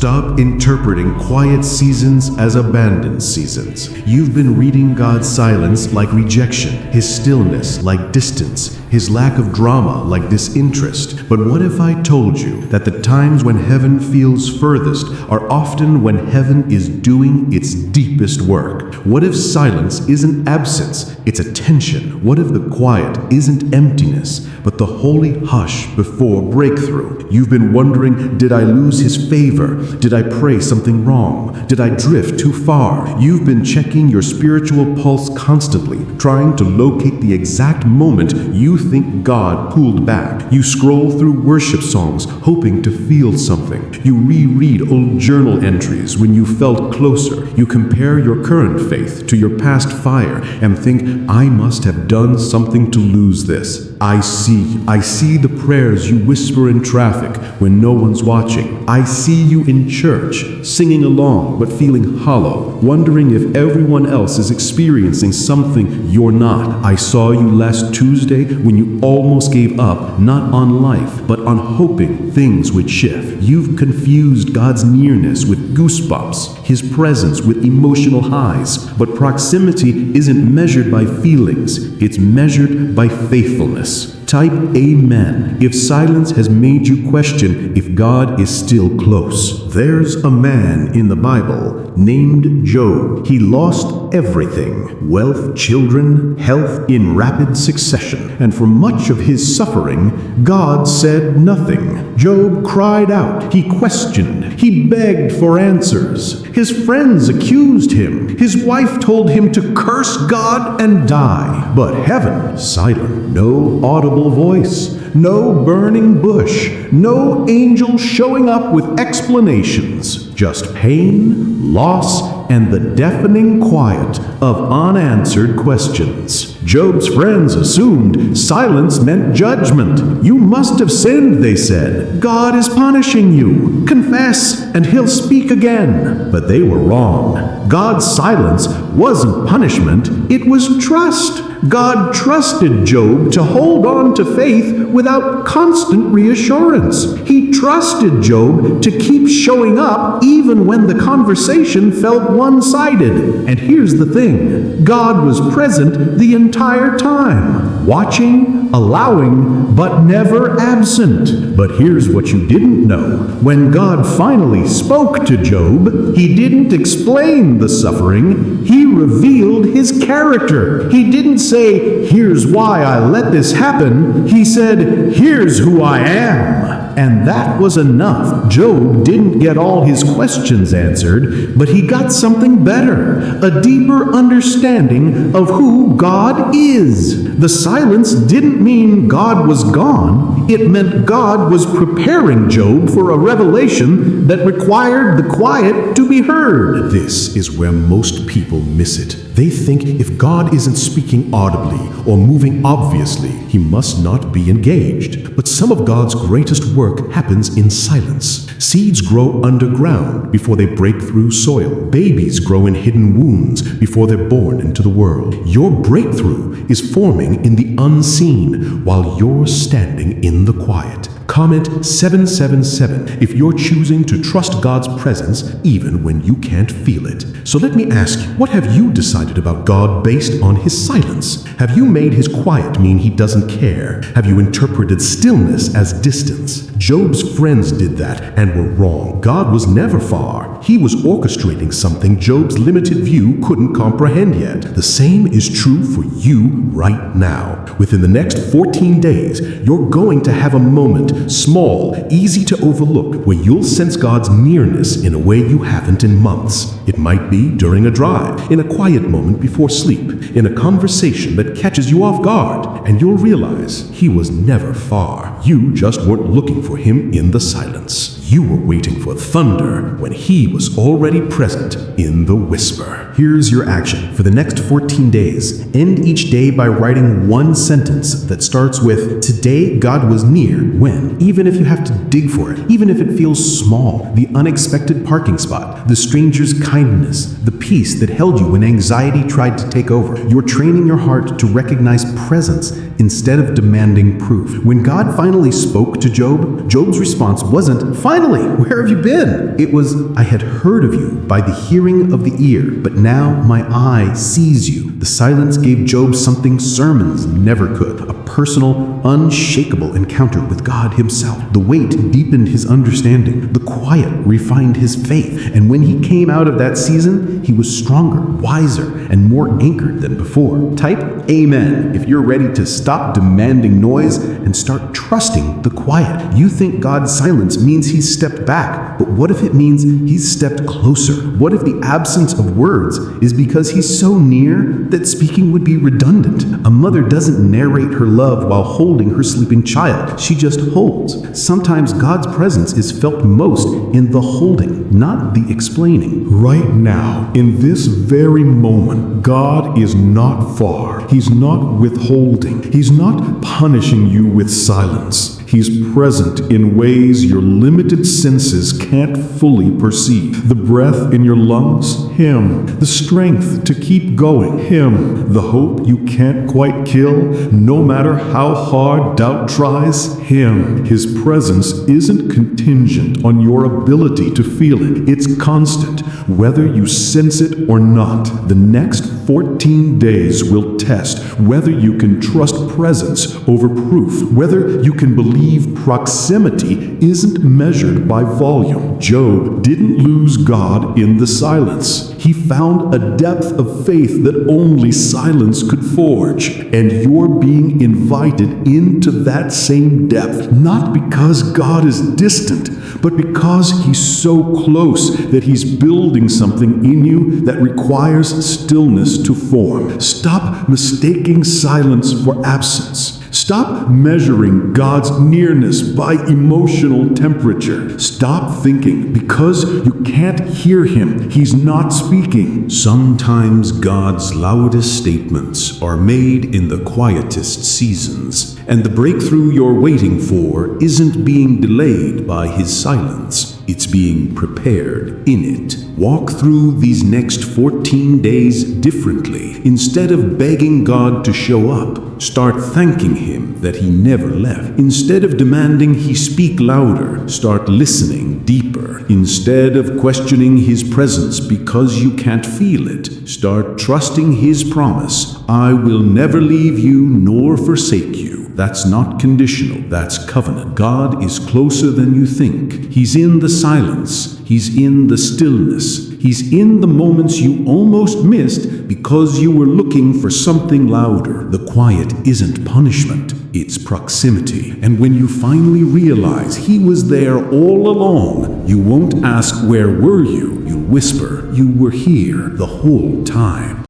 Stop interpreting quiet seasons as abandoned seasons. You've been reading God's silence like rejection, His stillness like distance, His lack of drama like disinterest. But what if I told you that the times when heaven feels furthest are often when heaven is doing its deepest work? What if silence isn't absence, it's attention? What if the quiet isn't emptiness, but the holy hush before breakthrough? You've been wondering, did I lose His favor? Did I pray something wrong? Did I drift too far? You've been checking your spiritual pulse constantly, trying to locate the exact moment you think God pulled back. You scroll through worship songs, hoping to feel something. You reread old journal entries when you felt closer. You compare your current faith to your past fire and think, I must have done something to lose this. I see the prayers you whisper in traffic when no one's watching. I see you in church, singing along but feeling hollow, wondering if everyone else is experiencing something you're not. I saw you last Tuesday when you almost gave up, not on life, but on hoping things would shift. You've confused God's nearness with goosebumps, His presence with emotional highs. But proximity isn't measured by feelings, it's measured by faithfulness. Type Amen if silence has made you question if God is still close. There's a man in the Bible named Job. He lost everything: wealth, children, health, in rapid succession. And for much of his suffering, God said nothing. Job cried out. He questioned. He begged for answers. His friends accused him. His wife told him to curse God and die. But heaven, silent. No audible voice. No burning bush. No angel showing up with explanations. Just pain, loss, and the deafening quiet of unanswered questions. Job's friends assumed silence meant judgment. You must have sinned, they said. God is punishing you. Confess, and He'll speak again. But they were wrong. God's silence wasn't punishment, it was trust. God trusted Job to hold on to faith without constant reassurance. He trusted Job to keep showing up even when the conversation felt one-sided. And here's the thing: God was present the entire time, watching, allowing, but never absent. But here's what you didn't know. When God finally spoke to Job, He didn't explain the suffering. He revealed His character. He didn't say, here's why I let this happen. He said, here's who I am. And that was enough. Job didn't get all his questions answered, but he got something better, a deeper understanding of who God is. The silence didn't mean God was gone. It meant God was preparing Job for a revelation that required the quiet to be heard. This is where most people miss it. They think if God isn't speaking audibly or moving obviously, He must not be engaged. But some of God's greatest work happens in silence. Seeds grow underground before they break through soil. Babies grow in hidden wounds before they're born into the world. Your breakthrough is forming in the unseen while you're standing in the quiet. Comment 777 if you're choosing to trust God's presence even when you can't feel it. So let me ask you, what have you decided about God based on His silence? Have you made His quiet mean He doesn't care? Have you interpreted stillness as distance? Job's friends did that and were wrong. God was never far. He was orchestrating something Job's limited view couldn't comprehend yet. The same is true for you right now. Within the next 14 days, you're going to have a moment, small, easy to overlook, where you'll sense God's nearness in a way you haven't in months. It might be during a drive, in a quiet moment before sleep, in a conversation that catches you off guard, and you'll realize He was never far. You just weren't looking for Him in the silence. You were waiting for thunder when He was already present in the whisper. Here's your action. For the next 14 days, end each day by writing one sentence that starts with, today God was near when, even if you have to dig for it, even if it feels small, the unexpected parking spot, the stranger's kindness, the peace that held you when anxiety tried to take over. You're training your heart to recognize presence instead of demanding proof. When God finally spoke to Job, Job's response wasn't, finally finally, where have you been? It was, I had heard of you by the hearing of the ear, but now my eye sees you. The silence gave Job something sermons never could, a personal, unshakable encounter with God himself. The weight deepened his understanding. The quiet refined his faith. And when he came out of that season, he was stronger, wiser, and more anchored than before. Type Amen if you're ready to stop demanding noise and start trusting the quiet. You think God's silence means he's stepped back, but what if it means he's stepped closer? What if the absence of words is because he's so near that speaking would be redundant? A mother doesn't narrate her love while holding her sleeping child. She just holds. Sometimes God's presence is felt most in the holding, not the explaining. Right now, in this very moment, God is not far. He's not withholding. He's not punishing you with silence. He's present in ways your limited senses can't fully perceive. The breath in your lungs, Him. The strength to keep going, Him. The hope you can't quite kill, no matter how hard doubt tries, Him. His presence isn't contingent on your ability to feel it. It's constant, whether you sense it or not. The next 14 days will test whether you can trust presence over proof, whether you can believe proximity isn't measured by volume. Job didn't lose God in the silence. He found a depth of faith that only silence could forge. And you're being invited into that same depth, not because God is distant, but because He's so close that He's building something in you that requires stillness to form. Stop mistaking silence for absence. Stop measuring God's nearness by emotional temperature. Stop thinking because you can't hear Him, He's not speaking. Sometimes God's loudest statements are made in the quietest seasons, and the breakthrough you're waiting for isn't being delayed by His silence. It's being prepared in it. Walk through these next 14 days differently. Instead of begging God to show up, start thanking Him that He never left. Instead of demanding He speak louder, start listening deeper. Instead of questioning His presence because you can't feel it, start trusting His promise, I will never leave you nor forsake you. That's not conditional, that's covenant. God is closer than you think. He's in the silence. He's in the stillness. He's in the moments you almost missed because you were looking for something louder. The quiet isn't punishment, it's proximity. And when you finally realize He was there all along, you won't ask, where were you? You'll whisper, you were here the whole time.